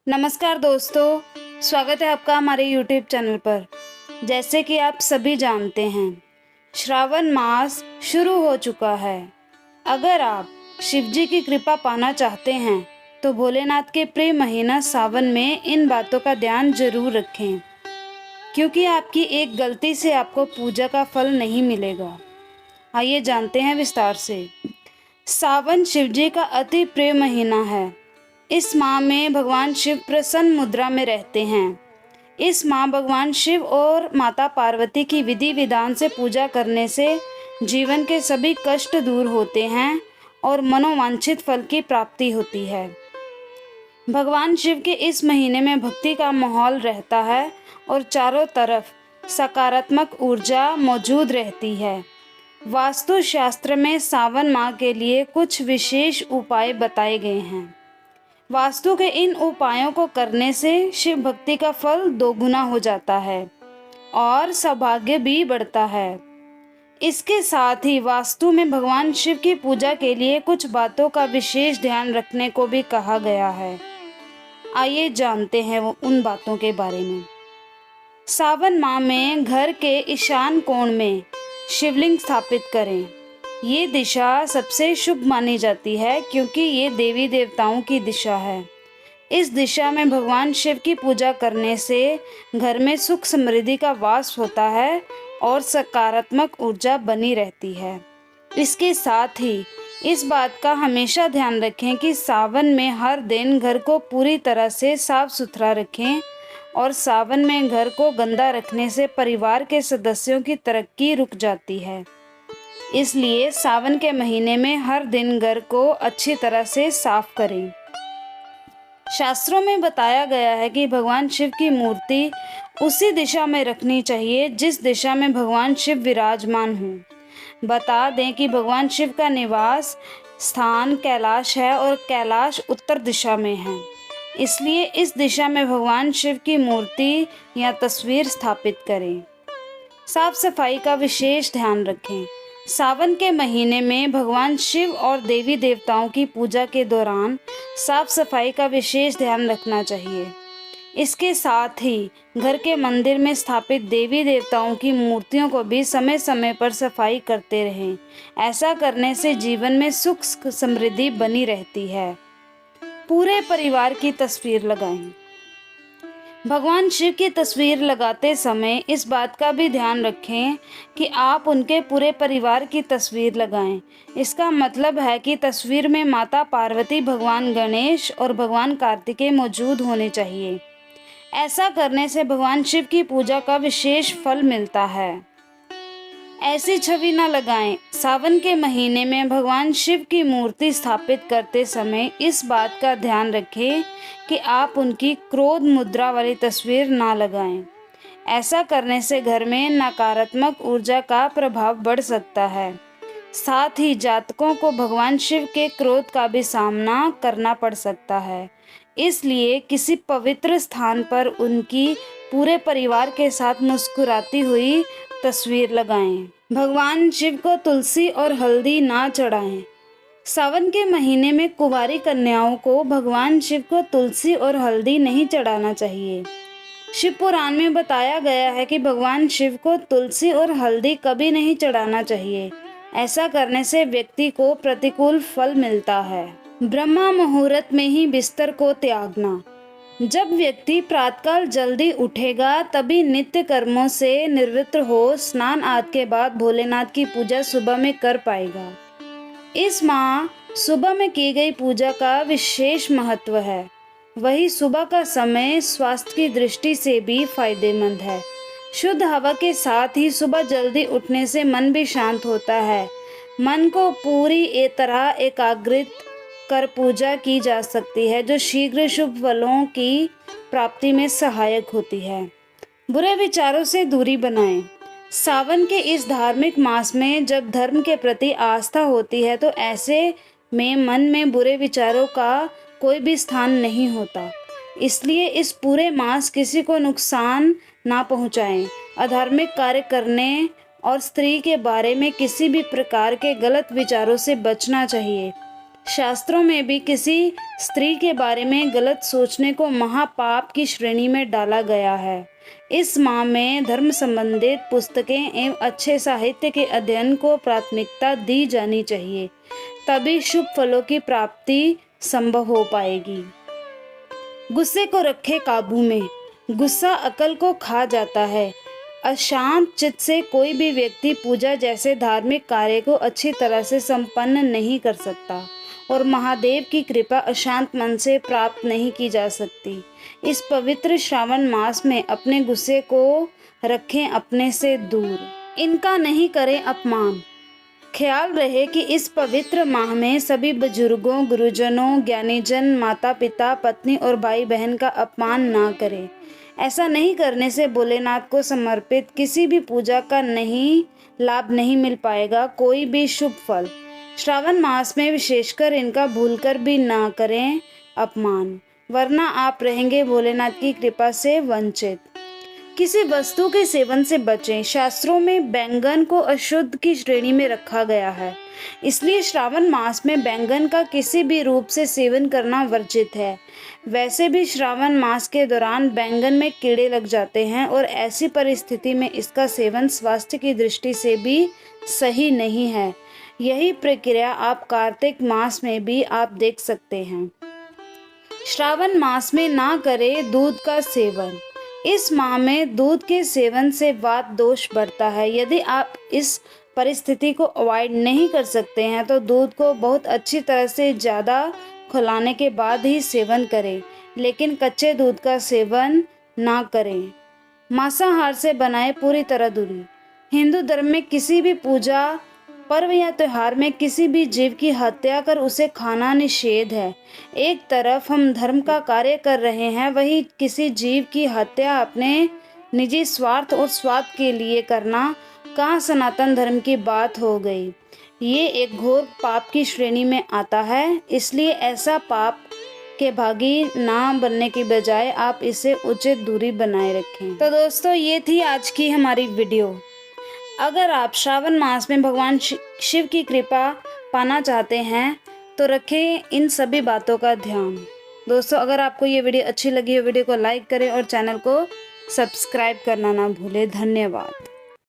नमस्कार दोस्तों, स्वागत है आपका हमारे यूट्यूब चैनल पर। जैसे कि आप सभी जानते हैं, श्रावण मास शुरू हो चुका है। अगर आप शिव जी की कृपा पाना चाहते हैं तो भोलेनाथ के प्रिय महीना सावन में इन बातों का ध्यान जरूर रखें, क्योंकि आपकी एक गलती से आपको पूजा का फल नहीं मिलेगा। आइए जानते हैं विस्तार से। सावन शिव जी का अति प्रिय महीना है। इस माह में भगवान शिव प्रसन्न मुद्रा में रहते हैं। इस माह भगवान शिव और माता पार्वती की विधि विधान से पूजा करने से जीवन के सभी कष्ट दूर होते हैं और मनोवांछित फल की प्राप्ति होती है। भगवान शिव के इस महीने में भक्ति का माहौल रहता है और चारों तरफ सकारात्मक ऊर्जा मौजूद रहती है। वास्तु शास्त्र में सावन माह के लिए कुछ विशेष उपाय बताए गए हैं। वास्तु के इन उपायों को करने से शिव भक्ति का फल दोगुना हो जाता है और सौभाग्य भी बढ़ता है। इसके साथ ही वास्तु में भगवान शिव की पूजा के लिए कुछ बातों का विशेष ध्यान रखने को भी कहा गया है। आइए जानते हैं उन बातों के बारे में। सावन माह में घर के ईशान कोण में शिवलिंग स्थापित करें। ये दिशा सबसे शुभ मानी जाती है क्योंकि ये देवी देवताओं की दिशा है। इस दिशा में भगवान शिव की पूजा करने से घर में सुख समृद्धि का वास होता है और सकारात्मक ऊर्जा बनी रहती है। इसके साथ ही इस बात का हमेशा ध्यान रखें कि सावन में हर दिन घर को पूरी तरह से साफ सुथरा रखें और सावन में घर को गंदा रखने से परिवार के सदस्यों की तरक्की रुक जाती है। इसलिए सावन के महीने में हर दिन घर को अच्छी तरह से साफ करें। शास्त्रों में बताया गया है कि भगवान शिव की मूर्ति उसी दिशा में रखनी चाहिए जिस दिशा में भगवान शिव विराजमान हों। बता दें कि भगवान शिव का निवास स्थान कैलाश है और कैलाश उत्तर दिशा में है। इसलिए इस दिशा में भगवान शिव की मूर्ति या तस्वीर स्थापित करें। साफ सफाई का विशेष ध्यान रखें। सावन के महीने में भगवान शिव और देवी देवताओं की पूजा के दौरान साफ सफाई का विशेष ध्यान रखना चाहिए। इसके साथ ही घर के मंदिर में स्थापित देवी देवताओं की मूर्तियों को भी समय समय पर सफाई करते रहें। ऐसा करने से जीवन में सुख समृद्धि बनी रहती है। पूरे परिवार की तस्वीर लगाएं। भगवान शिव की तस्वीर लगाते समय इस बात का भी ध्यान रखें कि आप उनके पूरे परिवार की तस्वीर लगाएं। इसका मतलब है कि तस्वीर में माता पार्वती, भगवान गणेश और भगवान कार्तिकेय मौजूद होने चाहिए। ऐसा करने से भगवान शिव की पूजा का विशेष फल मिलता है। ऐसी छवि न लगाएं। सावन के महीने में भगवान शिव की मूर्ति स्थापित करते समय इस बात का ध्यान रखें कि आप उनकी क्रोध मुद्रा वाली तस्वीर ना लगाएं। ऐसा करने से घर में नकारात्मक ऊर्जा का प्रभाव बढ़ सकता है। साथ ही जातकों को भगवान शिव के क्रोध का भी सामना करना पड़ सकता है। इसलिए किसी पवित्र स्थान पर उनकी पूरे परिवार के साथ मुस्कुराती हुई तस्वीर लगाएं। भगवान शिव को तुलसी और हल्दी ना चढ़ाएं। सावन के महीने में कुंवारी कन्याओं को भगवान शिव को तुलसी और हल्दी नहीं चढ़ाना चाहिए। शिव पुराण में बताया गया है कि भगवान शिव को तुलसी और हल्दी कभी नहीं चढ़ाना चाहिए। ऐसा करने से व्यक्ति को प्रतिकूल फल मिलता है। ब्रह्मा मुहूर्त में ही बिस्तर को त्यागना। जब व्यक्ति प्रातःकाल जल्दी उठेगा तभी नित्य कर्मों से निवृत्त हो स्नान आदि के बाद भोलेनाथ की पूजा सुबह में कर पाएगा। इस माह सुबह में की गई पूजा का विशेष महत्व है। वही सुबह का समय स्वास्थ्य की दृष्टि से भी फायदेमंद है। शुद्ध हवा के साथ ही सुबह जल्दी उठने से मन भी शांत होता है। मन को पूरी तरह एकाग्रित कर पूजा की जा सकती है, जो शीघ्र शुभ फलों की प्राप्ति में सहायक होती है। बुरे विचारों से दूरी बनाएं। सावन के इस धार्मिक मास में जब धर्म के प्रति आस्था होती है तो ऐसे में मन में बुरे विचारों का कोई भी स्थान नहीं होता। इसलिए इस पूरे मास किसी को नुकसान ना पहुंचाएं। अधार्मिक कार्य करने और स्त्री के बारे में किसी भी प्रकार के गलत विचारों से बचना चाहिए। शास्त्रों में भी किसी स्त्री के बारे में गलत सोचने को महापाप की श्रेणी में डाला गया है। इस माह में धर्म संबंधित पुस्तकें एवं अच्छे साहित्य के अध्ययन को प्राथमिकता दी जानी चाहिए, तभी शुभ फलों की प्राप्ति संभव हो पाएगी। गुस्से को रखे काबू में। गुस्सा अकल को खा जाता है। अशांत चित्त से कोई भी व्यक्ति पूजा जैसे धार्मिक कार्य को अच्छी तरह से संपन्न नहीं कर सकता और महादेव की कृपा अशांत मन से प्राप्त नहीं की जा सकती। इस पवित्र श्रावण मास में अपने गुस्से को रखें अपने से दूर, इनका नहीं करें अपमान। ख्याल रहे कि इस पवित्र माह में सभी बुजुर्गों, गुरुजनों, ज्ञानीजन, माता पिता, पत्नी और भाई बहन का अपमान ना करें। ऐसा नहीं करने से भोलेनाथ को समर्पित किसी भी पूजा का लाभ नहीं मिल पाएगा, कोई भी शुभ फल। श्रावण मास में विशेषकर इनका भूलकर भी ना करें अपमान, वरना आप रहेंगे भोलेनाथ की कृपा से वंचित। किसी वस्तु के सेवन से बचें। शास्त्रों में बैंगन को अशुद्ध की श्रेणी में रखा गया है, इसलिए श्रावण मास में बैंगन का किसी भी रूप से सेवन करना वर्जित है। वैसे भी श्रावण मास के दौरान बैंगन में कीड़े लग जाते हैं और ऐसी परिस्थिति में इसका सेवन स्वास्थ्य की दृष्टि से भी सही नहीं है। यही प्रक्रिया आप कार्तिक मास में भी आप देख सकते हैं। श्रावण मास में ना करें दूध का सेवन। इस माह में दूध के सेवन से वात दोष बढ़ता है। यदि आप इस परिस्थिति को अवॉइड नहीं कर सकते हैं तो दूध को बहुत अच्छी तरह से ज़्यादा खौलाने के बाद ही सेवन करें, लेकिन कच्चे दूध का सेवन ना करें। मांसाहार से बनाए पूरी तरह दूरी। हिंदू धर्म में किसी भी पूजा पर्व या त्योहार में किसी भी जीव की हत्या कर उसे खाना निषेध है। एक तरफ हम धर्म का कार्य कर रहे हैं, वहीं किसी जीव की हत्या अपने निजी स्वार्थ और स्वाद के लिए करना कहाँ सनातन धर्म की बात हो गई। ये एक घोर पाप की श्रेणी में आता है, इसलिए ऐसा पाप के भागी ना बनने की बजाय आप इसे उचित दूरी बनाए रखें। तो दोस्तों, ये थी आज की हमारी वीडियो। अगर आप श्रावण मास में भगवान शिव की कृपा पाना चाहते हैं तो रखें इन सभी बातों का ध्यान। दोस्तों, अगर आपको ये वीडियो अच्छी लगी हो, वीडियो को लाइक करें और चैनल को सब्सक्राइब करना ना भूलें। धन्यवाद।